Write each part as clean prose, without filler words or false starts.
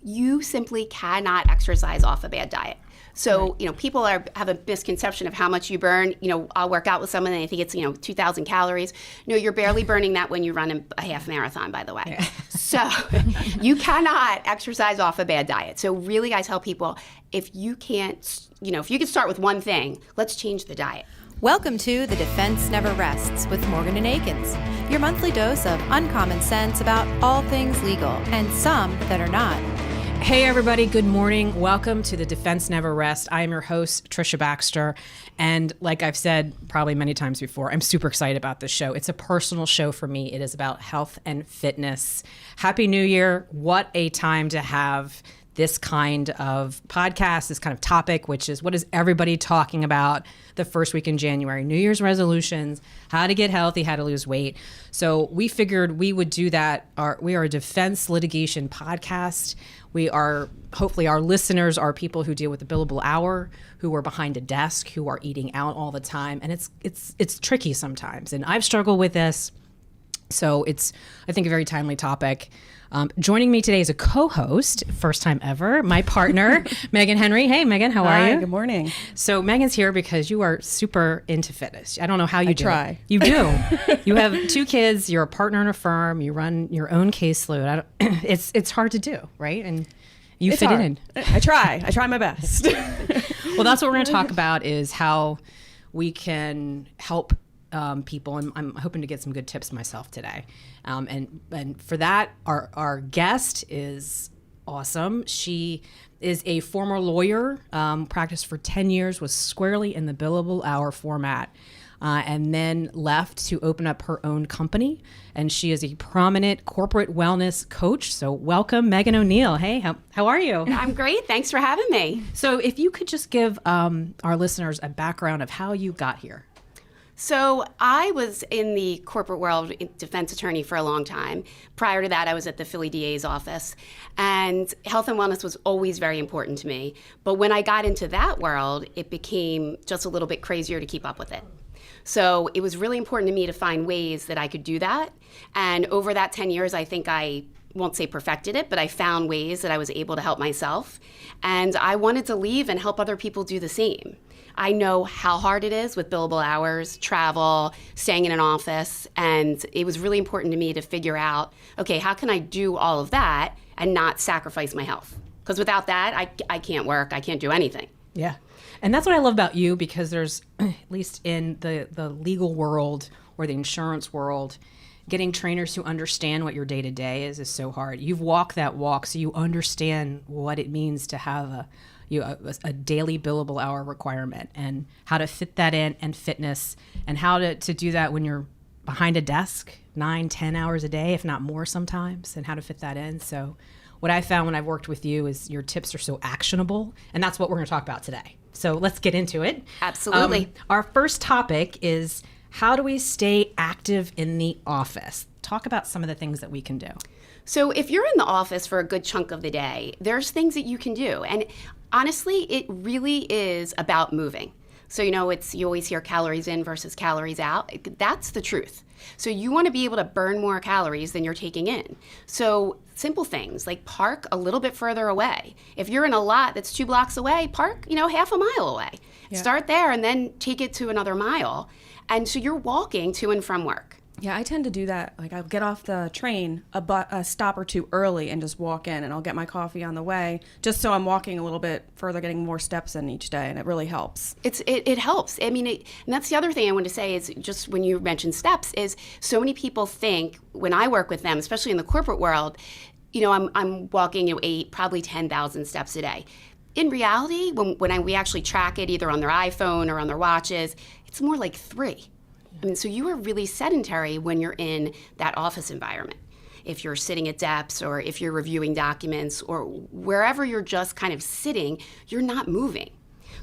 you simply cannot exercise off a bad diet. So, people have a misconception of how much you burn. I'll work out with someone and I think it's, 2,000 calories. No, you're barely burning that when you run a half marathon, by the way. Yeah. So you cannot exercise off a bad diet. So really, I tell people, if you can start with one thing, let's change the diet. Welcome to The Defense Never Rests with Morgan and Akins, your monthly dose of uncommon sense about all things legal and some that are not. Hey everybody, good morning. Welcome to The Defense Never Rests. I am your host, Patricia Baxter. And like I've said probably many times before, I'm super excited about this show. It's a personal show for me. It is about health and fitness. Happy New Year. What a time to have this kind of podcast, this kind of topic, which is what is everybody talking about the first week in January? New Year's resolutions, how to get healthy, how to lose weight. So we figured we would do that. We are a defense litigation podcast. We are, hopefully our listeners are people who deal with the billable hour, who are behind a desk, who are eating out all the time. And it's tricky sometimes. And I've struggled with this. So it's, I think, a very timely topic. Joining me today is a co-host, first time ever, my partner, Megan Henry. Hey, Megan, how are you? Good morning. So Megan's here because you are super into fitness. I don't know how you do try. it. You do. You have 2 kids. You're a partner in a firm. You run your own caseload. It's hard to do, right? And you fit it in. I try my best. Well, that's what we're going to talk about is how we can help people, and I'm hoping to get some good tips myself today. And for that, our guest is awesome. She is a former lawyer, practiced for 10 years, was squarely in the billable hour format, and then left to open up her own company. And she is a prominent corporate wellness coach. So welcome, Megan O'Neill. Hey, how are you? I'm great. Thanks for having me. So if you could just give our listeners a background of how you got here. So I was in the corporate world, defense attorney for a long time. Prior to that, I was at the Philly DA's office. And health and wellness was always very important to me. But when I got into that world, it became just a little bit crazier to keep up with it. So it was really important to me to find ways that I could do that. And over that 10 years, I think I won't say perfected it, but I found ways that I was able to help myself. And I wanted to leave and help other people do the same. I know how hard it is with billable hours, travel, staying in an office, and it was really important to me to figure out, okay, how can I do all of that and not sacrifice my health? Because without that, I can't work, I can't do anything. Yeah. And that's what I love about you, because there's, at least in the legal world or the insurance world, getting trainers who understand what your day-to-day is so hard. You've walked that walk, so you understand what it means to have a daily billable hour requirement and how to fit that in, and fitness, and how to do that when you're behind a desk 9-10 hours a day, if not more sometimes, and how to fit that in. So what I found when I've worked with you is your tips are so actionable, and that's what we're going to talk about today. So let's get into it. Absolutely. Our first topic is, how do we stay active in the office? Talk about some of the things that we can do. So if you're in the office for a good chunk of the day, there's things that you can do. And honestly, it really is about moving. So, you always hear calories in versus calories out. That's the truth. So you want to be able to burn more calories than you're taking in. So simple things like park a little bit further away. If you're in a lot that's 2 blocks away, park, half a mile away. Yeah. Start there and then take it to another mile. And so you're walking to and from work. Yeah, I tend to do that. Like, I'll get off the train a stop or 2 early and just walk in, and I'll get my coffee on the way, just so I'm walking a little bit further, getting more steps in each day, and it really helps. It helps. I mean, and that's the other thing I want to say is, just when you mentioned steps, is so many people think, when I work with them, especially in the corporate world, I'm walking 8, probably 10,000 steps a day. In reality, when we actually track it either on their iPhone or on their watches, it's more like 3. I mean, so you are really sedentary when you're in that office environment. If you're sitting at desks, or if you're reviewing documents, or wherever you're just kind of sitting, you're not moving.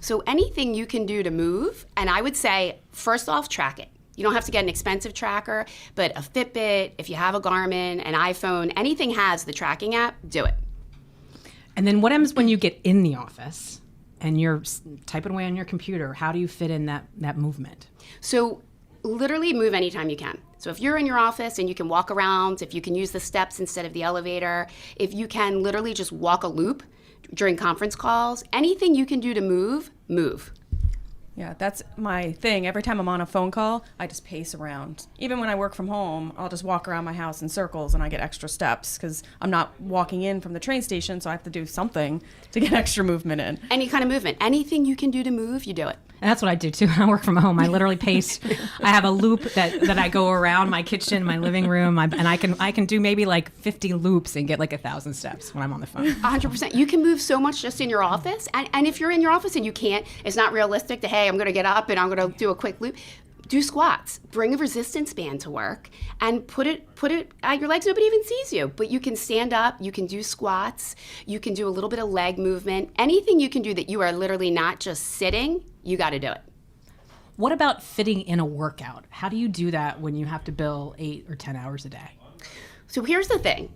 So anything you can do to move, and I would say, first off, track it. You don't have to get an expensive tracker, but a Fitbit, if you have a Garmin, an iPhone, anything has the tracking app, do it. And then what happens when you get in the office and you're typing away on your computer? How do you fit in that movement? So literally move anytime you can. So if you're in your office and you can walk around, if you can use the steps instead of the elevator, if you can literally just walk a loop during conference calls, anything you can do to move. Yeah, that's my thing. Every time I'm on a phone call, I just pace around. Even when I work from home, I'll just walk around my house in circles and I get extra steps because I'm not walking in from the train station, so I have to do something to get extra movement in. Any kind of movement. Anything you can do to move, you do it. And that's what I do too. I work from home. I literally pace. I have a loop that I go around my kitchen, my living room, and I can do maybe like 50 loops and get like 1,000 steps when I'm on the phone. 100%. You can move so much just in your office. And if you're in your office and you can't, it's not realistic to, hey, I'm going to get up and I'm going to do a quick loop. Do squats. Bring a resistance band to work and put it at your legs. Nobody even sees you. But you can stand up. You can do squats. You can do a little bit of leg movement. Anything you can do that you are literally not just sitting, you got to do it. What about fitting in a workout? How do you do that when you have to bill 8 or 10 hours a day? So here's the thing.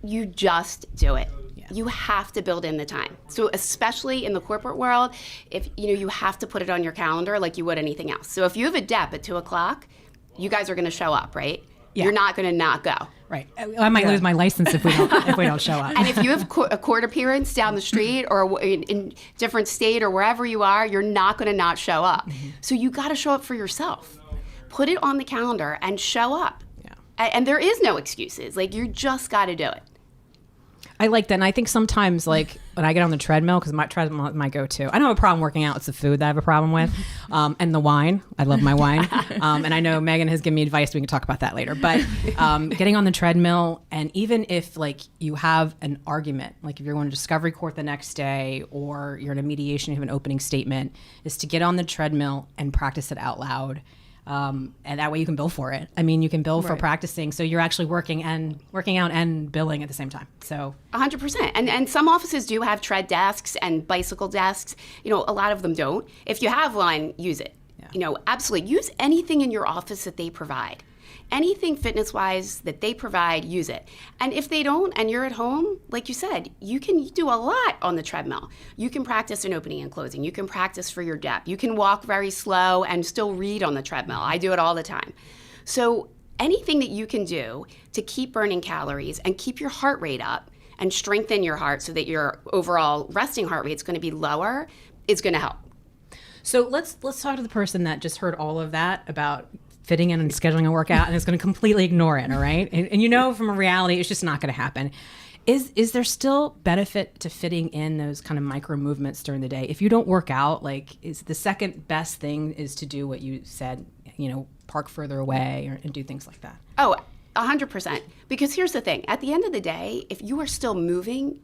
You just do it. Yeah. You have to build in the time. So especially in the corporate world, if you have to put it on your calendar like you would anything else. So if you have a dep at 2:00, you guys are going to show up, right? Yeah. You're not going to not go. Right. I might lose my license if we don't show up. And if you have a court appearance down the street or in different state or wherever you are, you're not going to not show up. Mm-hmm. So you got to show up for yourself. Put it on the calendar and show up. Yeah. And there is no excuses. Like, you just got to do it. I like that. And I think sometimes, like, when I get on the treadmill, because my treadmill is my go-to. I don't have a problem working out. It's the food that I have a problem with. And the wine. I love my wine. And I know Megan has given me advice. We can talk about that later. But getting on the treadmill, and even if, like, you have an argument, like if you're going to discovery court the next day or you're in a mediation, you have an opening statement, is to get on the treadmill and practice it out loud. And that way you can bill for it. I mean, you can bill for practicing, so you're actually working out and billing at the same time. So 100%. And some offices do have tread desks and bicycle desks. A lot of them don't. If you have one, use it. Yeah. Absolutely. Use anything in your office that they provide. Anything fitness-wise that they provide, use it. And if they don't, and you're at home, like you said, you can do a lot on the treadmill. You can practice an opening and closing. You can practice for your dep. You can walk very slow and still read on the treadmill. I do it all the time. So anything that you can do to keep burning calories and keep your heart rate up and strengthen your heart so that your overall resting heart rate is going to be lower is going to help. So let's talk to the person that just heard all of that about fitting in and scheduling a workout and is going to completely ignore it, all right? And from a reality, it's just not going to happen. Is there still benefit to fitting in those kind of micro movements during the day? If you don't work out, like, is the second best thing is to do what you said, park further away and do things like that? Oh, 100%. Because here's the thing. At the end of the day, if you are still moving,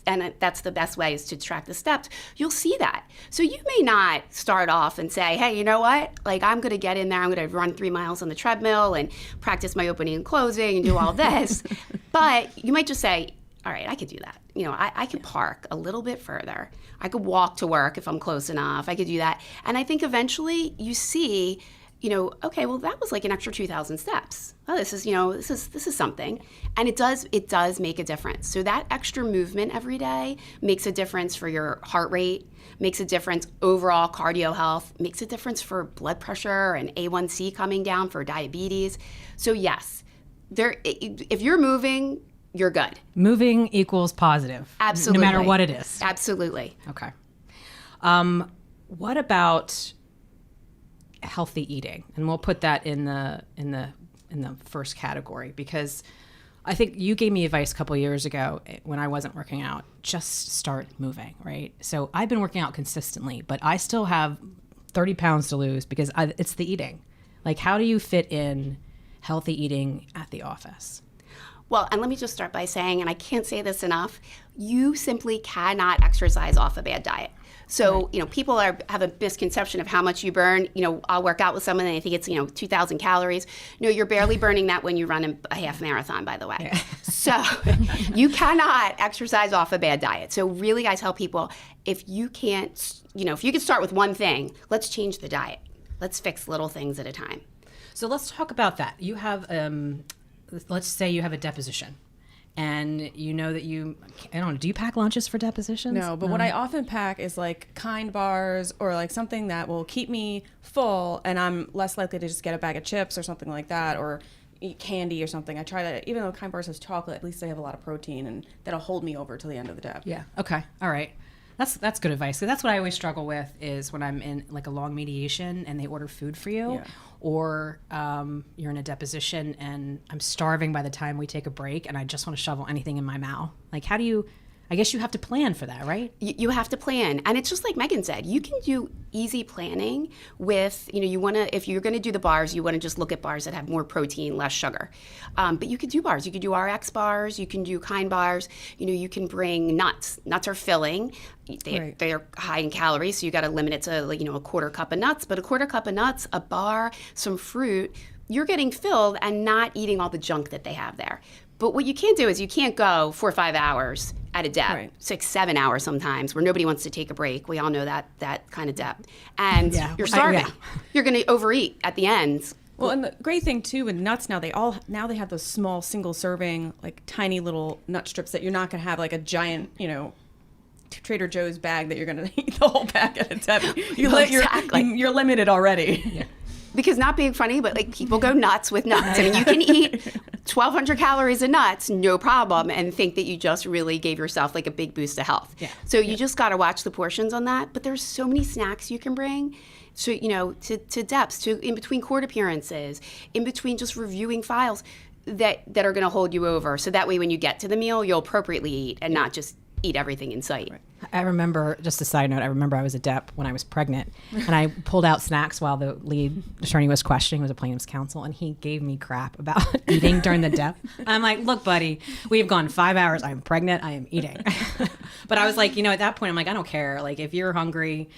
and that's the best way is to track the steps, you'll see that. So you may not start off and say, hey, you know what? Like, I'm going to get in there. I'm going to run 3 miles on the treadmill and practice my opening and closing and do all this. But you might just say, all right, I could do that. I could park a little bit further. I could walk to work if I'm close enough. I could do that. And I think eventually you see, okay, well, that was like an extra 2,000 steps. Oh, this is something. And it does make a difference. So that extra movement every day makes a difference for your heart rate, makes a difference overall cardio health, makes a difference for blood pressure and A1C coming down for diabetes. So yes, if you're moving, you're good. Moving equals positive. Absolutely. No matter what it is. Absolutely. Okay. What about healthy eating? And we'll put that in the first category, because I think you gave me advice a couple of years ago when I wasn't working out, just start moving, right? So I've been working out consistently, but I still have 30 pounds to lose because it's the eating. Like, how do you fit in healthy eating at the office? Well, and let me just start by saying, and I can't say this enough, you simply cannot exercise off a bad diet. So, people have a misconception of how much you burn. I'll work out with someone and I think it's, 2,000 calories. No, you're barely burning that when you run a half marathon, by the way. Yeah. So you cannot exercise off a bad diet. So really, I tell people, if you can start with one thing, let's change the diet. Let's fix little things at a time. So let's talk about that. You have, let's say you have a deposition and you know that I don't know, do you pack lunches for depositions? No, but what I often pack is like Kind bars or like something that will keep me full, and I'm less likely to just get a bag of chips or something like that, or eat candy or something. I try to, even though Kind bars has chocolate, at least they have a lot of protein, and that'll hold me over till the end of the day. Yeah. Okay. All right. That's good advice. So that's what I always struggle with is when I'm in like a long mediation and they order food for you, or you're in a deposition and I'm starving by the time we take a break and I just want to shovel anything in my mouth. Like, how do you? I guess you have to plan for that, right? You have to plan. And it's just like Megan said, you can do easy planning with, you want to, if you're going to do the bars, you want to just look at bars that have more protein, less sugar. But you could do bars. You could do RX bars. You can do Kind bars. You can bring nuts. Nuts are filling. They're high in calories, so you got to limit it to, a quarter cup of nuts. But a quarter cup of nuts, a bar, some fruit, you're getting filled and not eating all the junk that they have there. But what you can't do is you can't go 4 or 5 hours at a dep, 6, 7 hours sometimes, where nobody wants to take a break. We all know that kind of dep. And you're starving. You're going to overeat at the end. Well, and the great thing too with nuts now, they have those small single serving, like tiny little nut strips that you're not going to have like a giant, Trader Joe's bag that you're going to eat the whole bag at a dep. You're limited already. Yeah. Because not being funny, but people go nuts with nuts. I mean, you can eat 1,200 calories of nuts, no problem, and think that you just really gave yourself a big boost of health. Yeah. So you just got to watch the portions on that. But there's so many snacks you can bring. So, to depths, to in between court appearances, in between just reviewing files that are going to hold you over. So that way when you get to the meal, you'll appropriately eat and not just eat everything in sight. Right. I remember, just a side note, I was a dep when I was pregnant, and I pulled out snacks while the lead attorney was questioning, was a plaintiff's counsel, and he gave me crap about eating during the dep. I'm like, look, buddy, we've gone 5 hours. I'm pregnant. I am eating. But I was like, at that point, I'm like, I don't care. Like, if you're hungry,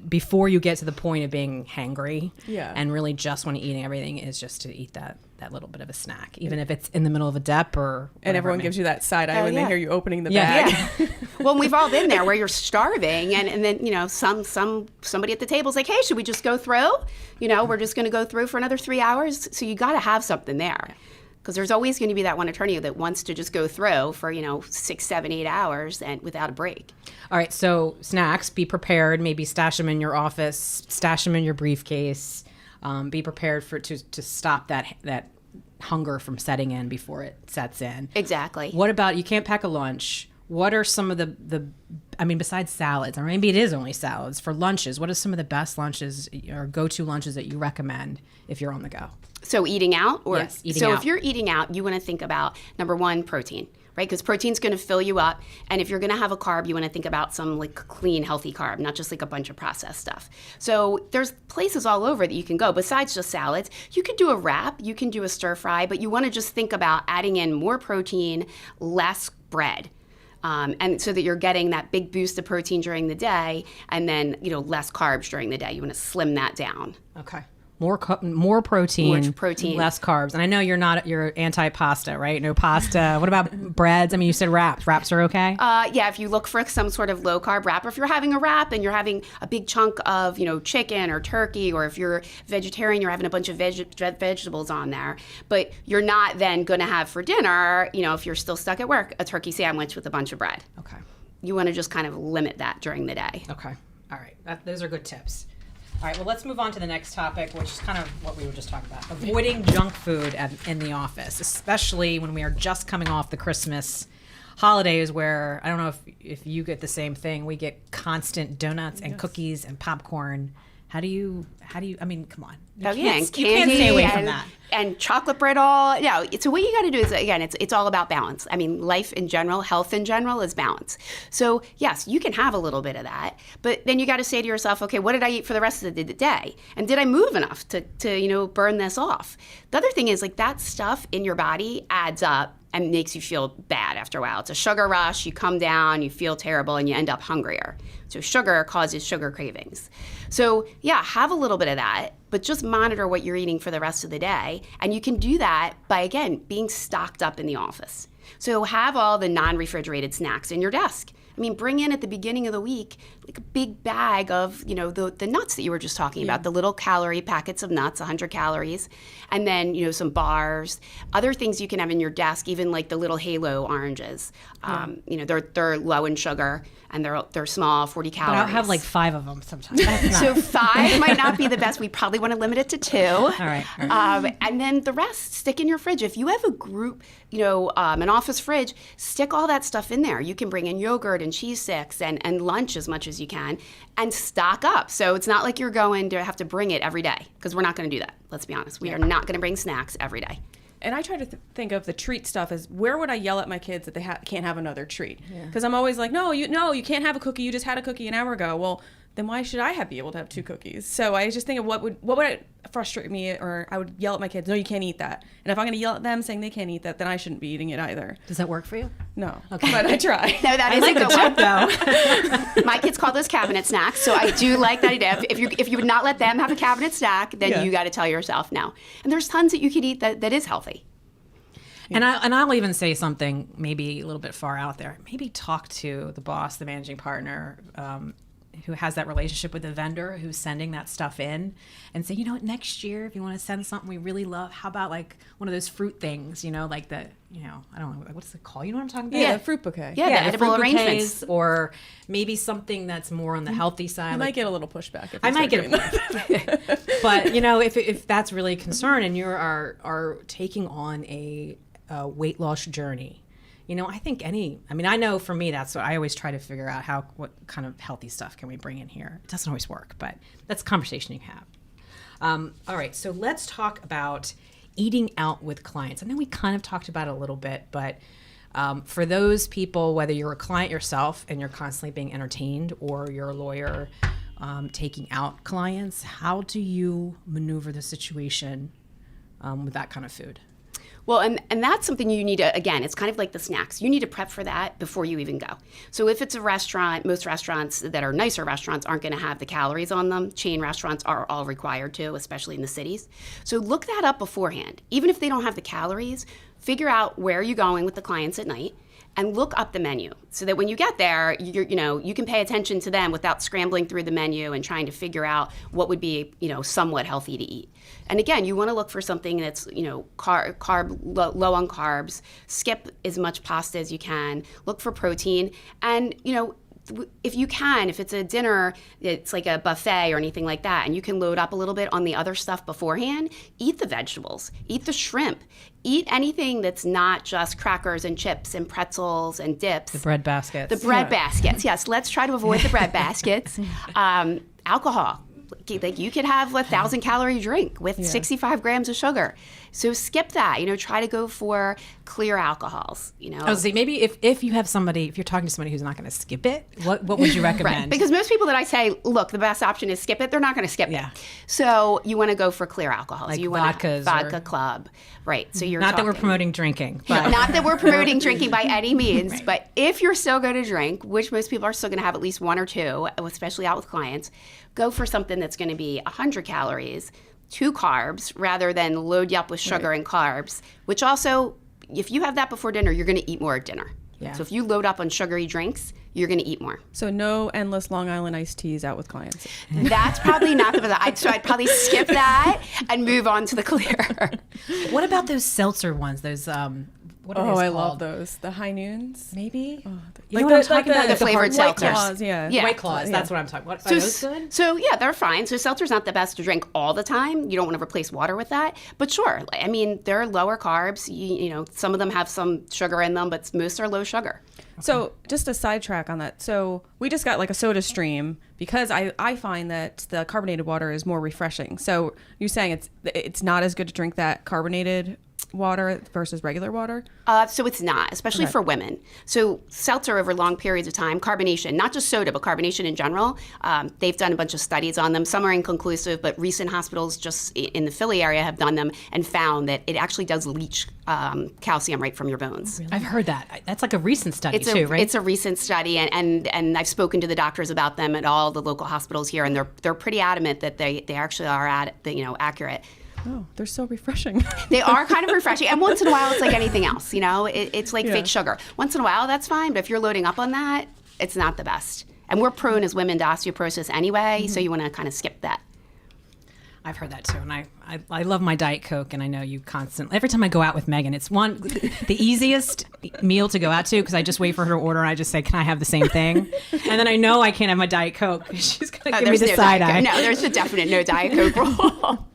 before you get to the point of being hangry and really just want to eat everything, is just to eat that little bit of a snack, even if it's in the middle of a dep or whatever. And everyone gives you that side eye when they hear you opening the bag. Yeah. Well, we've all been there where you're starving and then, somebody at the table is like, hey, should we just go through? We're just going to go through for another 3 hours. So you got to have something there. Because there's always going to be that one attorney that wants to just go through for, 6, 7, 8 hours and without a break. All right. So snacks, be prepared. Maybe stash them in your office, stash them in your briefcase. Be prepared to stop that hunger from setting in before it sets in. Exactly. What about, you can't pack a lunch. What are some of the besides salads, or maybe it is only salads, for lunches, what are some of the best lunches or go-to lunches that you recommend if you're on the go? So eating out? Yes, eating out. So if you're eating out, you want to think about, number one, protein, right? Because protein's going to fill you up. And if you're going to have a carb, you want to think about some clean, healthy carb, not just a bunch of processed stuff. So there's places all over that you can go. Besides just salads, you could do a wrap, you can do a stir fry, but you want to just think about adding in more protein, less bread. And so that you're getting that big boost of protein during the day, and then less carbs during the day. You want to slim that down. Okay. More protein, less carbs. And I know you're anti-pasta, right? No pasta. What about breads? I mean, you said wraps. Wraps are okay? Yeah, if you look for some sort of low-carb wrap, or if you're having a wrap and you're having a big chunk of, chicken or turkey, or if you're vegetarian, you're having a bunch of vegetables on there. But you're not then going to have for dinner, if you're still stuck at work, a turkey sandwich with a bunch of bread. Okay. You want to just kind of limit that during the day. Okay. All right. Those are good tips. All right, well, let's move on to the next topic, which is kind of what we were just talking about. Avoiding junk food in the office, especially when we are just coming off the Christmas holidays, where, I don't know if you get the same thing, we get constant donuts and cookies and popcorn. How do you, I mean, come on. You can't stay away from that. And chocolate brittle. So what you got to do is, again, it's all about balance. I mean, life in general, health in general is balance. So yes, you can have a little bit of that, but then you got to say to yourself, okay, what did I eat for the rest of the day? And did I move enough to burn this off? The other thing is, that stuff in your body adds up and makes you feel bad after a while. It's a sugar rush. You come down, you feel terrible, and you end up hungrier. So sugar causes sugar cravings. So yeah, have a little bit of that, but just monitor what you're eating for the rest of the day. And you can do that by, again, being stocked up in the office. So have all the non-refrigerated snacks in your desk. I mean, bring in at the beginning of the week like a big bag of, the nuts that you were just talking about, the little calorie packets of nuts, 100 calories, and then, some bars, other things you can have in your desk, even like the little Halo oranges. They're low in sugar and they're small, 40 calories. But I'll have like 5 of them sometimes. So 5 might not be the best. We probably want to limit it to 2. All right. And then the rest, stick in your fridge. If you have a group, an office fridge, stick all that stuff in there. You can bring in yogurt and cheese sticks and lunch as much as you can and stock up. So it's not like you're going to have to bring it every day, because we're not going to do that. Let's be honest. We are not going to bring snacks every day. And I try to think of the treat stuff as, where would I yell at my kids that they can't have another treat? Because I'm always like, no, you can't have a cookie. You just had a cookie an hour ago. Well, then why should I be able to have 2 cookies? So I just think of what would frustrate me, or I would yell at my kids, no, you can't eat that. And if I'm going to yell at them saying they can't eat that, then I shouldn't be eating it either. Does that work for you? No. Okay. But I try. No, that is like a the good tip, one. though. My kids call those cabinet snacks, so I do like that idea. If you would not let them have a cabinet snack, then you got to tell yourself no. And there's tons that you could eat that is healthy. And I'll even say something maybe a little bit far out there. Maybe talk to the boss, the managing partner, who has that relationship with the vendor who's sending that stuff in, and say, next year, if you want to send something we really love, how about like one of those fruit things, like the, I don't know, what's it called? You know what I'm talking about? Yeah, the fruit bouquet. Yeah, the edible fruit arrangements. bouquets, or maybe something that's more on the healthy side. I might get a little pushback. I might get a but if that's really a concern, and you are taking on a weight loss journey, I think I know for me, that's what I always try to figure out, what kind of healthy stuff can we bring in here. It doesn't always work, but that's a conversation you have. All right, so let's talk about eating out with clients. I know we kind of talked about it a little bit, but for those people, whether you're a client yourself and you're constantly being entertained, or you're a lawyer taking out clients, how do you maneuver the situation with that kind of food? Well, and that's something you need to, again, it's kind of like the snacks. You need to prep for that before you even go. So if it's a restaurant, most restaurants that are nicer restaurants aren't going to have the calories on them. Chain restaurants are all required to, especially in the cities. So look that up beforehand. Even if they don't have the calories, figure out where you're going with the clients at night, and look up the menu so that when you get there, you can pay attention to them without scrambling through the menu and trying to figure out what would be, somewhat healthy to eat. And again, you want to look for something that's, low on carbs. Skip as much pasta as you can. Look for protein. And, if you can, if it's a dinner, it's like a buffet or anything like that, and you can load up a little bit on the other stuff beforehand, eat the vegetables, eat the shrimp, eat anything that's not just crackers and chips and pretzels and dips. The bread baskets. The bread baskets, yes. Let's try to avoid the bread baskets. Alcohol. Like you could have 1,000-calorie drink with 65 grams of sugar. So skip that. Try to go for clear alcohols. I was saying, maybe if you have somebody, if you're talking to somebody who's not going to skip it, what would you recommend? Right. Because most people that I say, look, the best option is skip it, they're not going to skip it. So you want to go for clear alcohols. Like you want vodkas vodka club. Right. So you're not that we're promoting drinking. But. Not that we're promoting drinking by any means, right. But if you're still going to drink, which most people are still going to have at least 1 or 2, especially out with clients, go for something that's going to be 100 calories, 2 carbs, rather than load you up with sugar and carbs, which also, if you have that before dinner, you're going to eat more at dinner. Yeah. So if you load up on sugary drinks, you're going to eat more. So no endless Long Island iced teas out with clients. That's probably not the best. So I'd probably skip that and move on to the clear. What about those seltzer ones? Those what are those I called? love those. The high noons, maybe. Oh, You know what I'm talking about? The flavored White seltzers. Claws, yeah. White Claws. That's what I'm talking about. Are those good? So yeah, they're fine. So seltzer's not the best to drink all the time. You don't want to replace water with that. But sure, I mean, they're lower carbs. Some of them have some sugar in them, but most are low sugar. So just a sidetrack on that. So we just got like a soda stream because I find that the carbonated water is more refreshing. So you're saying it's not as good to drink that carbonated water versus regular water? So it's not, especially for women. So seltzer over long periods of time, carbonation, not just soda, but carbonation in general, they've done a bunch of studies on them. Some are inconclusive, but recent hospitals just in the Philly area have done them and found that it actually does leach calcium right from your bones. Really? I've heard that. That's like a recent study too, right? It's a recent study, and I've spoken to the doctors about them at all the local hospitals here, and they're pretty adamant that they actually are accurate. Oh, they're so refreshing. They are kind of refreshing. And once in a while, it's like anything else, it's like fake sugar. Once in a while, that's fine. But if you're loading up on that, it's not the best. And we're prone as women to osteoporosis anyway, so you want to kind of skip that. I've heard that too, and I love my Diet Coke, and I know you constantly. Every time I go out with Megan, it's the easiest meal to go out to because I just wait for her to order, and I just say, "Can I have the same thing?" And then I know I can't have my Diet Coke. She's gonna give me the side eye. No, there's a definite no Diet Coke rule.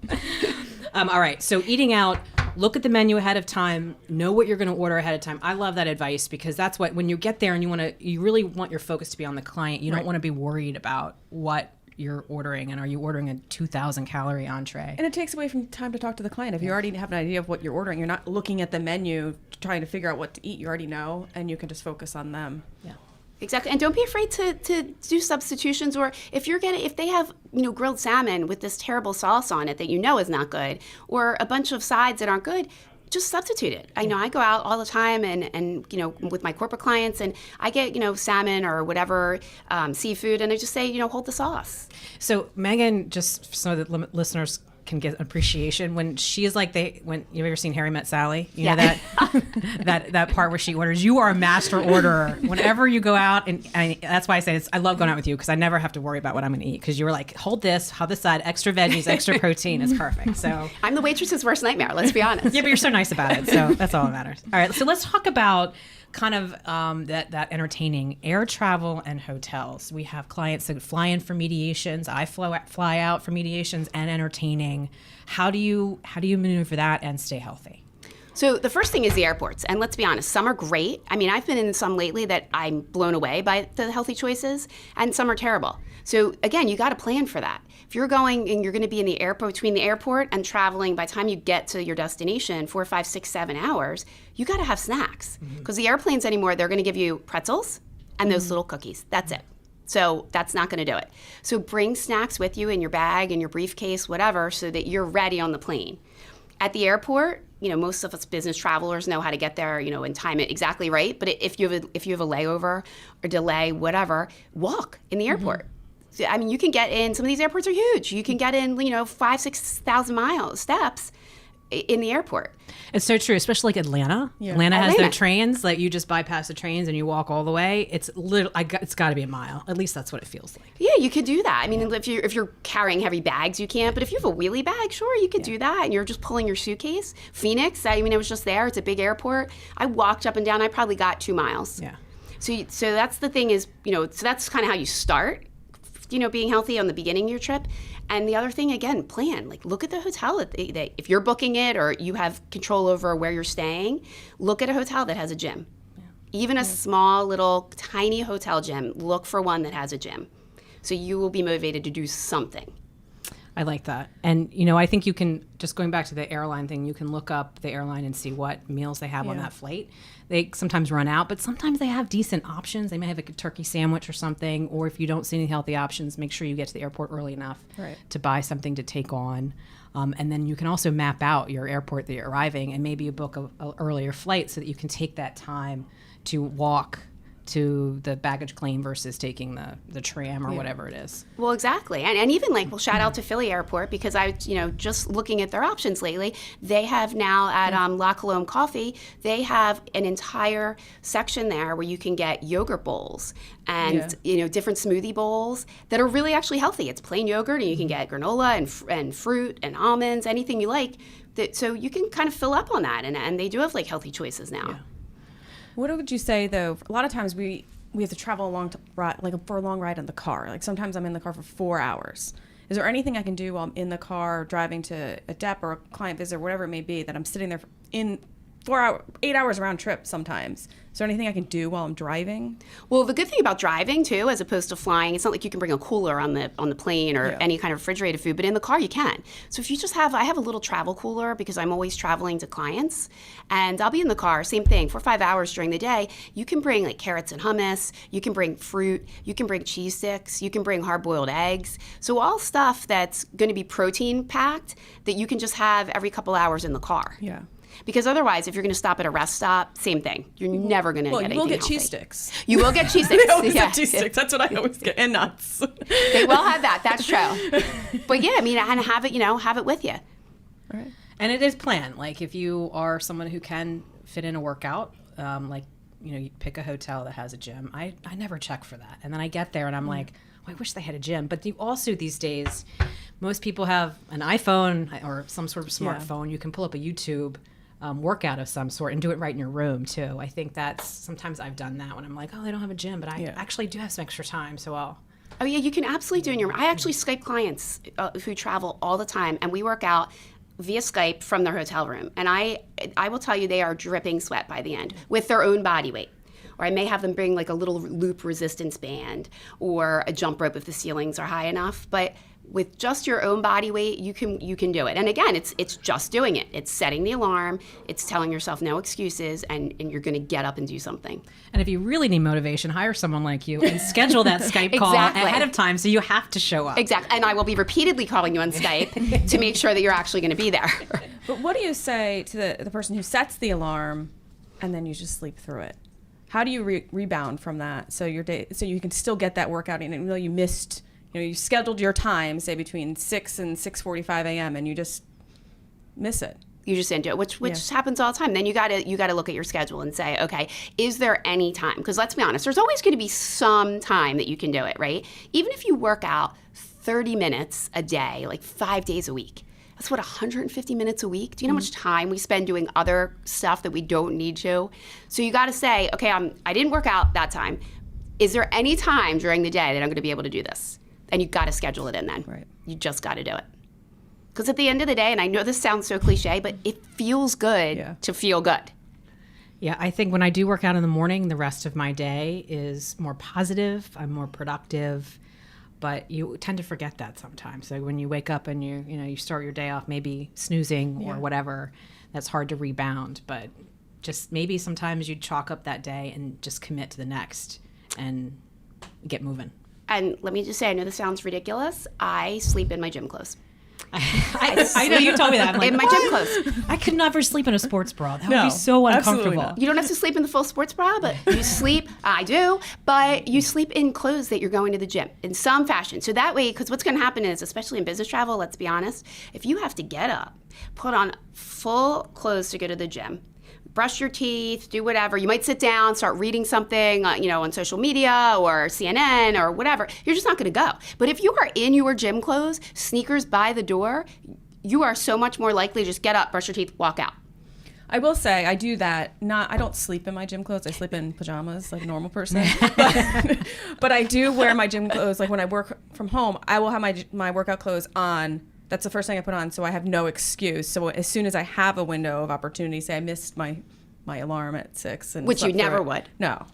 All right, so eating out. Look at the menu ahead of time. Know what you're going to order ahead of time. I love that advice because that's what when you get there and you really want your focus to be on the client. You don't want to be worried about what you're ordering, and are you ordering a 2,000 calorie entree? And it takes away from time to talk to the client. If you already have an idea of what you're ordering, you're not looking at the menu trying to figure out what to eat. You already know, and you can just focus on them. Yeah. Exactly, and don't be afraid to do substitutions. Or if they have grilled salmon with this terrible sauce on it that is not good, or a bunch of sides that aren't good, just substitute it. I know I go out all the time and with my corporate clients, and I get salmon or whatever seafood, and I just say hold the sauce. So Megan, just so that listeners can get appreciation, when she is like when you've ever seen Harry Met Sally, you know that part where she orders. You are a master orderer. Whenever you go out, and that's why I say I love going out with you because I never have to worry about what I'm going to eat because you were like, hold this, have this side, extra veggies, extra protein is perfect. So I'm the waitress's worst nightmare. Let's be honest. Yeah, but you're so nice about it, so that's all that matters. All right, so let's talk about kind of that entertaining air travel and hotels. We have clients that fly in for mediations. I fly out for mediations and entertaining. How do you maneuver that and stay healthy? So the first thing is the airports, and let's be honest, some are great. I mean, I've been in some lately that I'm blown away by the healthy choices, and some are terrible. So again, you got to plan for that. If you're going and you're going to be in the airport, between the airport and traveling, by the time you get to your destination, 4, 5, 6, 7 hours, you got to have snacks. Because the airplanes anymore, they're going to give you pretzels and those little cookies. That's it. So that's not going to do it. So bring snacks with you in your bag, in your briefcase, whatever, so that you're ready on the plane. At the airport, most of us business travelers know how to get there, and time it exactly right. But if you have a layover or delay, whatever, walk in the airport. I mean, you can get in. Some of these airports are huge. You can get in, 5,000, 6,000 steps in the airport. It's so true, especially like Atlanta. Yeah. Atlanta has their trains, like you just bypass the trains and you walk all the way. It's got to be a mile. At least that's what it feels like. Yeah, you could do that. I mean, if you're carrying heavy bags, you can't. But if you have a wheelie bag, sure, you could do that. And you're just pulling your suitcase. Phoenix, I was just there. It's a big airport. I walked up and down. I probably got 2 miles. Yeah. So that's the thing is, so that's kind of how you start, being healthy on the beginning of your trip. And the other thing, again, plan. Like, look at the hotel that if you're booking it or you have control over where you're staying, look at a hotel that has a gym. Yeah. Even a small, little, tiny hotel gym, look for one that has a gym. So you will be motivated to do something. I like that. And, I think you can, just going back to the airline thing, you can look up the airline and see what meals they have on that flight. They sometimes run out, but sometimes they have decent options. They may have a turkey sandwich or something, or if you don't see any healthy options, make sure you get to the airport early enough to buy something to take on. And then you can also map out your airport that you're arriving, and maybe you book a earlier flight so that you can take that time to walk to the baggage claim versus taking the tram or whatever it is. Well, exactly. And even shout out to Philly Airport because just looking at their options lately, they have now at La Colombe Coffee, they have an entire section there where you can get yogurt bowls and, different smoothie bowls that are really actually healthy. It's plain yogurt and you can get granola and fruit and almonds, anything you like. So you can kind of fill up on that. And they do have healthy choices now. Yeah. What would you say, though? A lot of times we have to travel for a long ride in the car. Like sometimes I'm in the car for 4 hours. Is there anything I can do while I'm in the car driving to a DEP or a client visit or whatever it may be that I'm sitting there in 8 hours round trip sometimes? Is there anything I can do while I'm driving? Well, the good thing about driving too, as opposed to flying, it's not like you can bring a cooler on the plane or any kind of refrigerated food, but in the car you can. So if you just I have a little travel cooler because I'm always traveling to clients, and I'll be in the car, same thing, 4 or 5 hours during the day. You can bring carrots and hummus, you can bring fruit, you can bring cheese sticks, you can bring hard-boiled eggs. So all stuff that's going to be protein packed that you can just have every couple hours in the car. Yeah. Because otherwise, if you're going to stop at a rest stop, same thing. You're never going to get anything you will get healthy. cheese sticks. You will get cheese sticks. They always have cheese sticks. That's what I always get. And nuts. They will have that. That's true. But yeah, and have it with you. All right. And it is planned. Like if you are someone who can fit in a workout, you pick a hotel that has a gym. I never check for that. And then I get there and I'm like, I wish they had a gym. But you also these days, most people have an iPhone or some sort of smartphone. You can pull up a YouTube workout of some sort and do it right in your room too. I think sometimes I've done that when I'm like, they don't have a gym, but I actually do have some extra time, so I'll. Oh yeah, you can absolutely do it in your room. I actually Skype clients who travel all the time, and we work out via Skype from their hotel room. And I will tell you, they are dripping sweat by the end with their own body weight. Or I may have them bring like a little loop resistance band or a jump rope if the ceilings are high enough. But with just your own body weight, you can do it. And again, it's just doing it. It's setting the alarm. It's telling yourself no excuses, and you're going to get up and do something. And if you really need motivation, hire someone like you and schedule that Skype call ahead of time so you have to show up. Exactly. And I will be repeatedly calling you on Skype to make sure that you're actually going to be there. But what do you say to the person who sets the alarm and then you just sleep through it? How do you rebound from that so you can still get that workout in, even though you missed, you scheduled your time, say between 6 and 6:45 a.m. and you just miss it? You just didn't do it, which happens all the time. Then you gotta look at your schedule and say, okay, is there any time? Because let's be honest, there's always going to be some time that you can do it, right? Even if you work out 30 minutes a day, like 5 days a week. That's 150 minutes a week? Do you know how much time we spend doing other stuff that we don't need to? So you got to say, okay, I didn't work out that time. Is there any time during the day that I'm going to be able to do this? And you got to schedule it in then. Right. You just got to do it. Because at the end of the day, and I know this sounds so cliche, but it feels good to feel good. Yeah, I think when I do work out in the morning, the rest of my day is more positive. I'm more productive. But you tend to forget that sometimes. So when you wake up and you start your day off maybe snoozing or whatever, that's hard to rebound. But just maybe sometimes you chalk up that day and just commit to the next and get moving. And let me just say, I know this sounds ridiculous. I sleep in my gym clothes. I know you told me that. I'm like, in my gym clothes. I could never sleep in a sports bra. That would be so uncomfortable. You don't have to sleep in the full sports bra, but you sleep, I do, but you sleep in clothes that you're going to the gym in some fashion. So that way, because what's going to happen is, especially in business travel, let's be honest, if you have to get up, put on full clothes to go to the gym, brush your teeth, do whatever. You might sit down, start reading something, on social media or CNN or whatever. You're just not going to go. But if you are in your gym clothes, sneakers by the door, you are so much more likely to just get up, brush your teeth, walk out. I will say I do that. I don't sleep in my gym clothes. I sleep in pajamas like a normal person. But I do wear my gym clothes. Like when I work from home, I will have my workout clothes on. That's the first thing I put on, so I have no excuse. So as soon as I have a window of opportunity, say I missed my alarm at 6. Which you never would. No.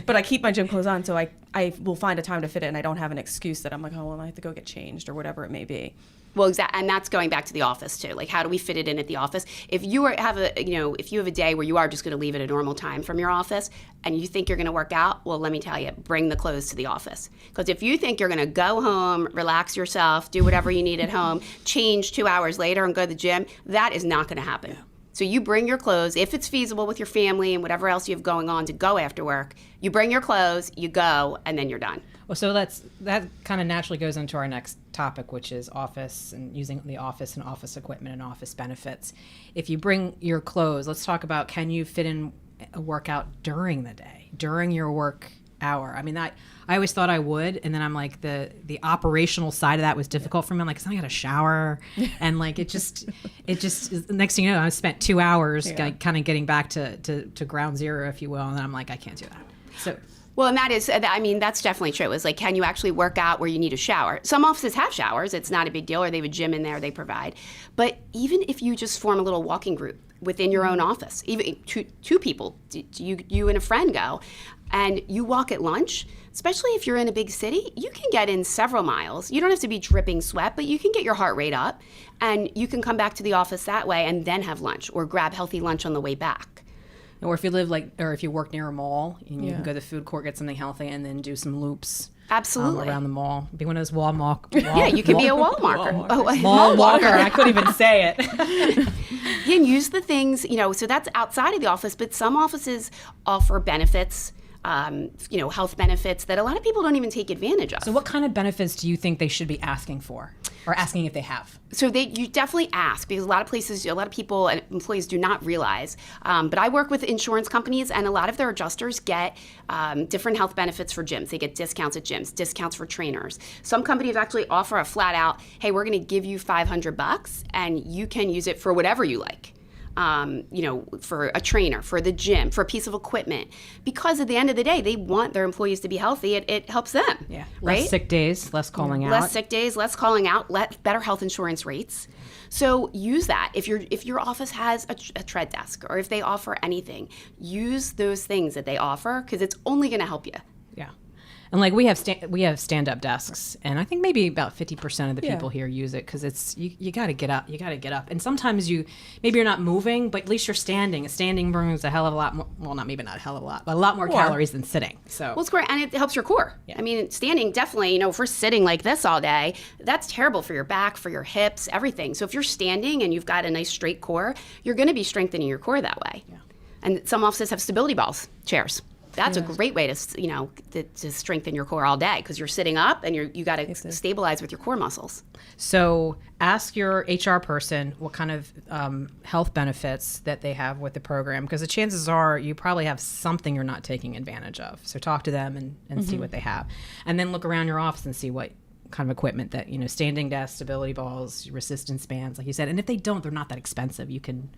But I keep my gym clothes on, so I will find a time to fit it, and I don't have an excuse that I'm like, oh, well, I have to go get changed or whatever it may be. Well, exactly, and that's going back to the office too. Like, how do we fit it in at the office? If you have a day where you are just going to leave at a normal time from your office, and you think you're going to work out, well, let me tell you, bring the clothes to the office. Because if you think you're going to go home, relax yourself, do whatever you need at home, change 2 hours later, and go to the gym, that is not going to happen. Yeah. So you bring your clothes, if it's feasible with your family and whatever else you have going on to go after work, you bring your clothes, you go, and then you're done. Well, so that kind of naturally goes into our next topic, which is office and using the office and office equipment and office benefits. If you bring your clothes, let's talk about, can you fit in a workout during the day, during your work hour? I mean, I always thought I would, and then I'm like, the operational side of that was difficult for me. I'm like, I got to shower, and like it just next thing you know, I spent 2 hours kind of getting back to ground zero, if you will, and then I'm like, I can't do that. So. Well, and that's definitely true. It's like, can you actually work out where you need a shower? Some offices have showers. It's not a big deal, or they have a gym in there they provide. But even if you just form a little walking group within your own office, even two people, you and a friend go, and you walk at lunch, especially if you're in a big city, you can get in several miles. You don't have to be dripping sweat, but you can get your heart rate up, and you can come back to the office that way and then have lunch or grab healthy lunch on the way back. Or if you live or if you work near a mall, you can go to the food court, get something healthy, and then do some loops. Absolutely. Around the mall. Be one of those yeah, you can be a wall marker. Mall walker. I couldn't even say it. You can use the things, so that's outside of the office, but some offices offer benefits health benefits that a lot of people don't even take advantage of. So what kind of benefits do you think they should be asking for, or asking if they have? So you definitely ask, because a lot of people and employees do not realize. But I work with insurance companies, and a lot of their adjusters get different health benefits for gyms. They get discounts at gyms, discounts for trainers. Some companies actually offer a flat out, hey, we're going to give you $500 and you can use it for whatever you like. For a trainer, for the gym, for a piece of equipment, because at the end of the day, they want their employees to be healthy. It helps them. Yeah. Right? Less sick days, less calling out. Less sick days, less calling out, better health insurance rates. So use that. If your office has a tread desk, or if they offer anything, use those things that they offer, because it's only going to help you. Yeah. And like we have stand-up desks, and I think maybe about 50% of the people here use it, because it's you got to get up. You got to get up, and sometimes maybe you're not moving, but at least you're standing. Standing burns a hell of a lot more. Well, not a hell of a lot, but a lot more calories than sitting. So well, it's great, and it helps your core. Yeah. I mean, standing definitely. If we're sitting like this all day, that's terrible for your back, for your hips, everything. So if you're standing and you've got a nice straight core, you're going to be strengthening your core that way. Yeah. And some offices have stability balls, chairs. That's a great way to strengthen your core all day, because you're sitting up and you got to stabilize with your core muscles. So ask your HR person what kind of health benefits that they have with the program, because the chances are you probably have something you're not taking advantage of. So talk to them and see what they have. And then look around your office and see what kind of equipment that, standing desks, stability balls, resistance bands, like you said. And if they don't, they're not that expensive. You can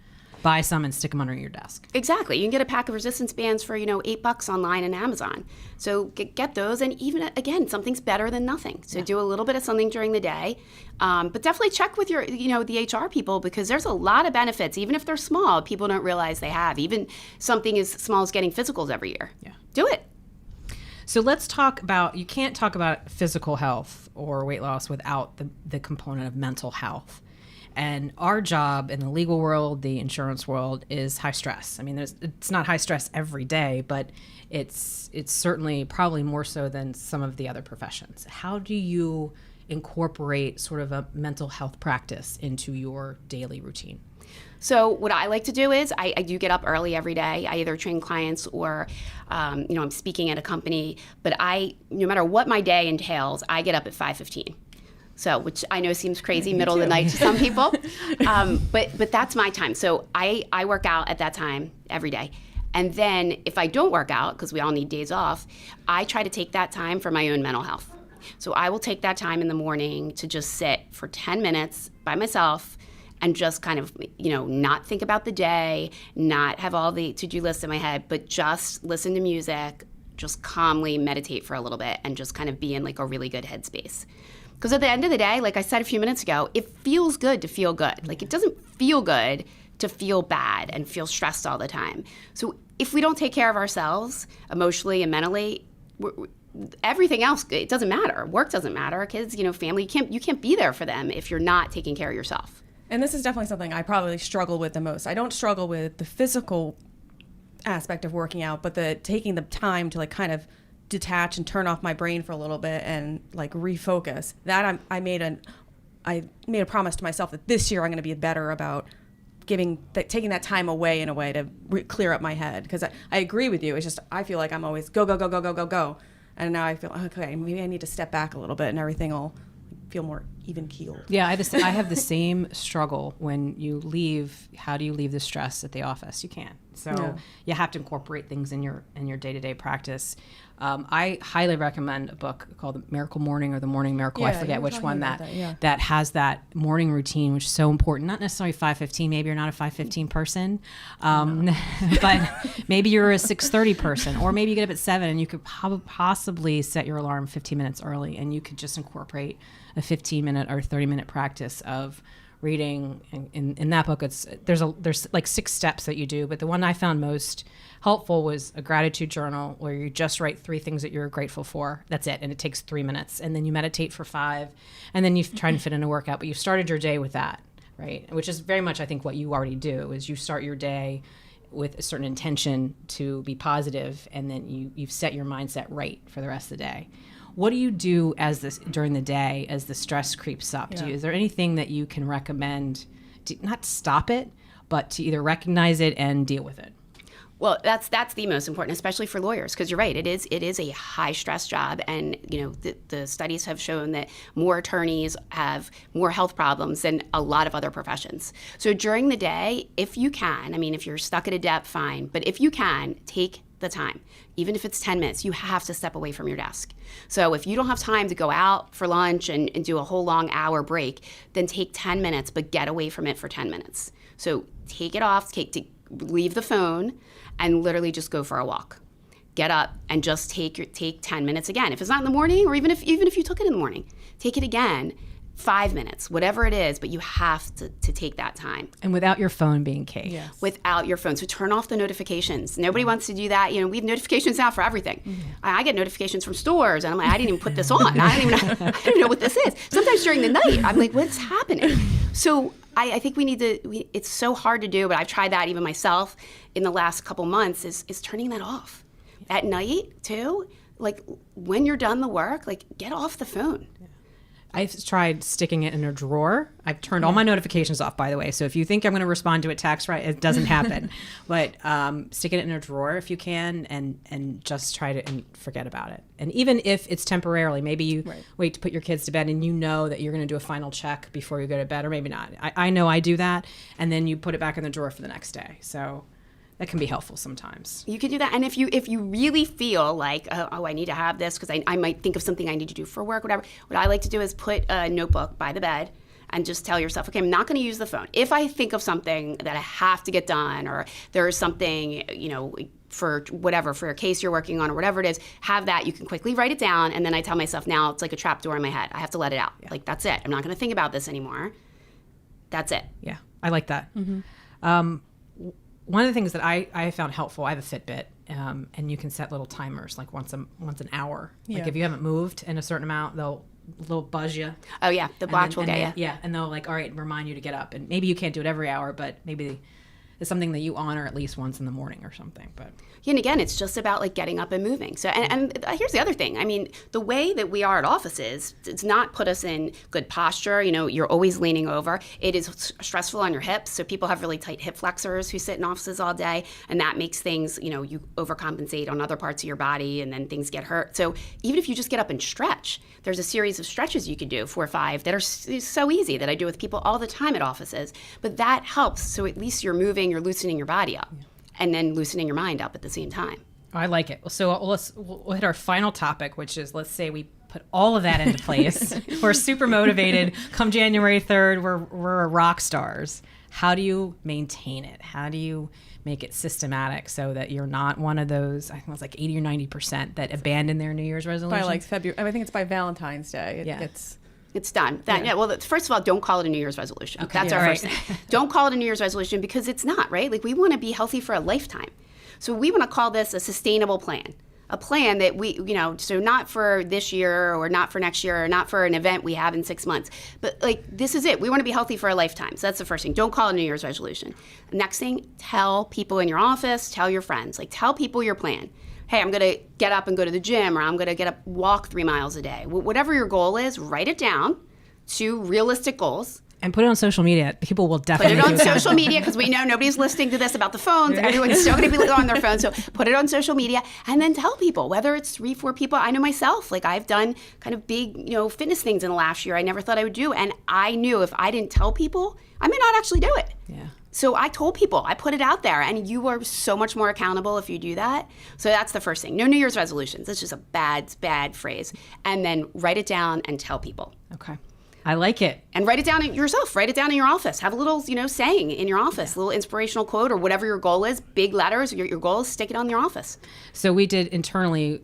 buy some and stick them under your desk. Exactly. You can get a pack of resistance bands for, $8 online and Amazon. So get those, and even, again, something's better than nothing. So do a little bit of something during the day. But definitely check with your, the HR people, because there's a lot of benefits, even if they're small, people don't realize they have. Even something as small as getting physicals every year. Yeah. Do it. So let's talk about, you can't talk about physical health or weight loss without the component of mental health. And our job in the legal world, the insurance world, is high stress. I mean, it's not high stress every day, but it's certainly probably more so than some of the other professions. How do you incorporate sort of a mental health practice into your daily routine? So what I like to do is I do get up early every day. I either train clients or, I'm speaking at a company. But no matter what my day entails, I get up at 5:15. So, which I know seems crazy, middle of the night to some people, but that's my time. So I work out at that time every day. And then if I don't work out, because we all need days off, I try to take that time for my own mental health. So I will take that time in the morning to just sit for 10 minutes by myself and just kind of, not think about the day, not have all the to-do lists in my head, but just listen to music, just calmly meditate for a little bit, and just kind of be in like a really good headspace. Because at the end of the day, like I said a few minutes ago, it feels good to feel good. Like, it doesn't feel good to feel bad and feel stressed all the time. So if we don't take care of ourselves emotionally and mentally, everything else, it doesn't matter. Work doesn't matter. Kids, family, you can't be there for them if you're not taking care of yourself. And this is definitely something I probably struggle with the most. I don't struggle with the physical aspect of working out, but taking the time to kind of detach and turn off my brain for a little bit and refocus. That I made a promise to myself that this year I'm going to be better about taking that time away in a way to clear up my head. Because I agree with you. It's just I feel like I'm always go, and now I feel okay. Maybe I need to step back a little bit and everything will feel more even keeled. Yeah, I have the same struggle when you leave. How do you leave the stress at the office? You can't. So you have to incorporate things in your day-to-day practice. I highly recommend a book called The Miracle Morning or The Morning Miracle. I forget which one that has that morning routine, which is so important. Not necessarily 5:15. Maybe you're not a 5:15 person, but maybe you're a 6:30 person, or maybe you get up at 7 and you could possibly set your alarm 15 minutes early, and you could just incorporate a 15-minute or 30-minute practice of reading. In that book, there's like 6 steps that you do, but the one I found most helpful was a gratitude journal where you just write 3 things that you're grateful for. That's it, and it takes 3 minutes, and then you meditate for 5, and then you try and fit in a workout. But you've started your day with that, right? Which is very much, I think, what you already do. Is you start your day with a certain intention to be positive, and then you've set your mindset right for the rest of the day. What do you do during the day as the stress creeps up? Yeah. Is there anything that you can recommend to not stop it, but to either recognize it and deal with it? Well, that's the most important, especially for lawyers, because you're right. It is a high stress job, and the studies have shown that more attorneys have more health problems than a lot of other professions. So during the day, if you can, I mean, if you're stuck at a debt, fine, but if you can, take the time. Even if it's 10 minutes, you have to step away from your desk. So if you don't have time to go out for lunch and do a whole long hour break, then take 10 minutes, but get away from it for 10 minutes. So take it off, leave the phone, and literally just go for a walk. Get up and just take 10 minutes again. If it's not in the morning, or even if you took it in the morning, take it again, 5 minutes, whatever it is, but you have to take that time. And without your phone being caged. Yes. Without your phone. So turn off the notifications. Nobody wants to do that. We have notifications now for everything. Mm-hmm. I get notifications from stores, and I'm like, I didn't even put this on. I don't even know what this is. Sometimes during the night, I'm like, what's happening? So I think it's so hard to do, but I've tried that even myself in the last couple months, is turning that off. At night, too, like when you're done the work, like get off the phone. I've tried sticking it in a drawer. I've turned all my notifications off, by the way. So if you think I'm going to respond to a text, right, it doesn't happen. But stick it in a drawer if you can, and just try to and forget about it. And even if it's temporarily, maybe you wait to put your kids to bed and you know that you're going to do a final check before you go to bed, or maybe not. I know I do that. And then you put it back in the drawer for the next day. So that can be helpful sometimes. You can do that. And if you really feel like, I need to have this because I might think of something I need to do for work, whatever, what I like to do is put a notebook by the bed and just tell yourself, okay, I'm not going to use the phone. If I think of something that I have to get done, or there's something, for whatever, for a case you're working on or whatever it is, have that. You can quickly write it down. And then I tell myself, now it's like a trap door in my head. I have to let it out. Yeah. Like, that's it. I'm not going to think about this anymore. That's it. Yeah, I like that. Mm-hmm. One of the things that I found helpful, I have a Fitbit, and you can set little timers, like once an hour. Yeah. Like if you haven't moved in a certain amount, they'll buzz you. Oh yeah, the watch will get you. Yeah, and they'll all right, remind you to get up. And maybe you can't do it every hour, but maybe it's something that you honor at least once in the morning or something. But and again, it's just about like getting up and moving. So, and here's the other thing. I mean, the way that we are at offices does not put us in good posture. You're always leaning over. It is stressful on your hips. So people have really tight hip flexors who sit in offices all day, and that makes things, you overcompensate on other parts of your body, and then things get hurt. So even if you just get up and stretch, there's a series of stretches you can do, 4 or 5, that are so easy that I do with people all the time at offices. But that helps. So at least you're moving, you're loosening your body up. Yeah. And then loosening your mind up at the same time. I like it. So we'll hit our final topic, which is, let's say we put all of that into place. We're super motivated. Come January 3rd, we're rock stars. How do you maintain it? How do you make it systematic so that you're not one of those, I think it's like 80 or 90% that abandon their New Year's resolution? By like February, I think it's by Valentine's Day. It's done. Well, first of all, don't call it a New Year's resolution. Okay, that's our first thing. Don't call it a New Year's resolution, because it's not, right? Like, we want to be healthy for a lifetime. So we want to call this a sustainable plan. A plan that we, so not for this year, or not for next year, or not for an event we have in 6 months. But like, this is it. We want to be healthy for a lifetime. So that's the first thing. Don't call it a New Year's resolution. Next thing, tell people in your office, tell your friends. Like, tell people your plan. Hey, I'm going to get up and go to the gym, or I'm going to get up, walk 3 miles a day. Whatever your goal is, write it down, 2 realistic goals. And put it on social media. People will definitely put it on social media, because we know nobody's listening to this about the phones. Everyone's still going to be on their phone. So put it on social media, and then tell people, whether it's 3, 4 people. I know myself, like, I've done kind of big, fitness things in the last year I never thought I would do. And I knew if I didn't tell people, I may not actually do it. Yeah. So I told people, I put it out there, and you are so much more accountable if you do that. So that's the first thing. No New Year's resolutions. It's just a bad phrase. And then write it down and tell people. Okay. I like it. And write it down yourself. Write it down in your office. Have a little, saying in your office, a little inspirational quote, or whatever your goal is, big letters, your goal is, stick it on your office. So we did internally,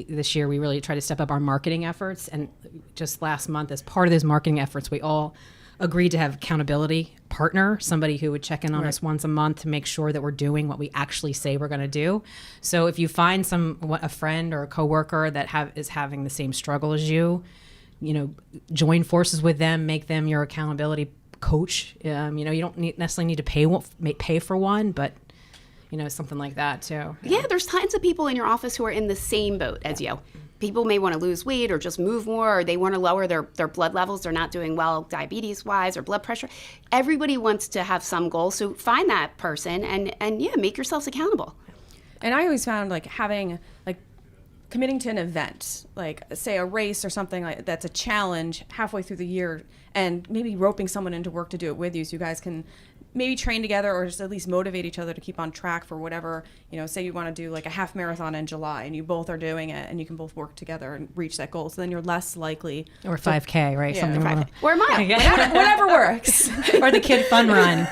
this year, we really tried to step up our marketing efforts. And just last month, as part of those marketing efforts, we all agreed to have accountability partner, somebody who would check in on us once a month to make sure that we're doing what we actually say we're going to do. So if you find a friend or a coworker that is having the same struggle as you, join forces with them, make them your accountability coach. You don't necessarily need to pay for one, but something like that too. Yeah, there's tons of people in your office who are in the same boat as you. people may want to lose weight or just move more, or they want to lower their blood levels. They're not doing well diabetes-wise or blood pressure. Everybody wants to have some goal. So find that person and make yourselves accountable. And I always found like having like committing to an event, like say a race or something like that's a challenge halfway through the year, and maybe roping someone into work to do it with you so you guys can maybe train together or just at least motivate each other to keep on track for whatever, say you want to do like a half marathon in July and you both are doing it and you can both work together and reach that goal. So then you're less likely. Or 5K, right? Yeah, Something like Or a mile. whatever works. or the Kid Fun Run.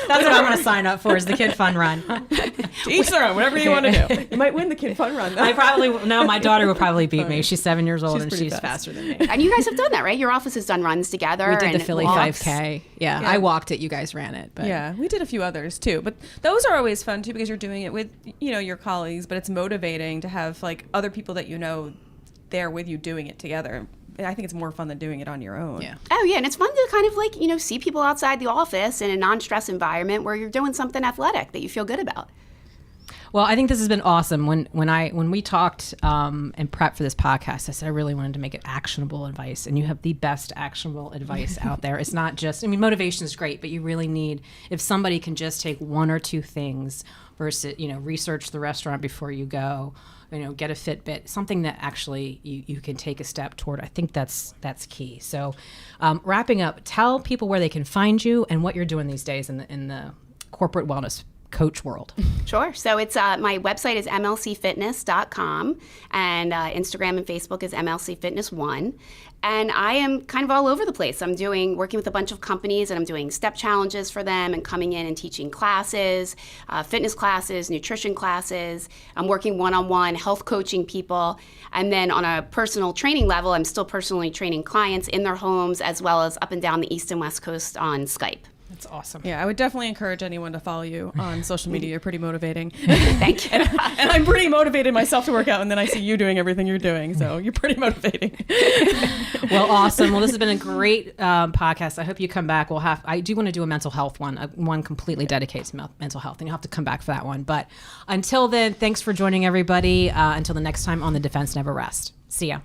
That's what I want to sign up for, is the Kid Fun Run. To each their own, whatever you want to do. You might win the Kid Fun Run, though. My daughter will probably beat me. She's 7 years old She's and pretty she's fast. faster than me. And you guys have done that, right? Your office has done runs together. We did the and Philly walks. 5K. Yeah, I walked it. You guys ran it. But Yeah, we did a few others too, but those are always fun too because you're doing it with your colleagues, but it's motivating to have like other people that there with you doing it together. And I think it's more fun than doing it on your own. Yeah. Oh, yeah. And it's fun to kind of like, see people outside the office in a non-stress environment where you're doing something athletic that you feel good about. Well, I think this has been awesome. When we talked and prepped for this podcast, I said I really wanted to make it actionable advice, and you have the best actionable advice out there. It's not just, motivation is great, but you really need, if somebody can just take one or two things versus, research the restaurant before you go, get a Fitbit, something that actually you can take a step toward. I think that's key. So wrapping up, tell people where they can find you and what you're doing these days in the corporate wellness coach world. Sure. So it's my website is mlcfitness.com, and Instagram and Facebook is mlcfitness1. And I am kind of all over the place. I'm working with a bunch of companies, and I'm doing step challenges for them and coming in and teaching classes, fitness classes, nutrition classes. I'm working one-on-one health coaching people. And then on a personal training level, I'm still personally training clients in their homes as well as up and down the East and West Coast on Skype. That's awesome. Yeah, I would definitely encourage anyone to follow you on social media. You're pretty motivating. Thank you. And I'm pretty motivated myself to work out, and then I see you doing everything you're doing, so you're pretty motivating. Well, awesome. Well, this has been a great podcast. I hope you come back. I do want to do a mental health one completely dedicated to mental health, and you'll have to come back for that one. But until then, thanks for joining everybody. Until the next time on The Defense Never Rests. See ya.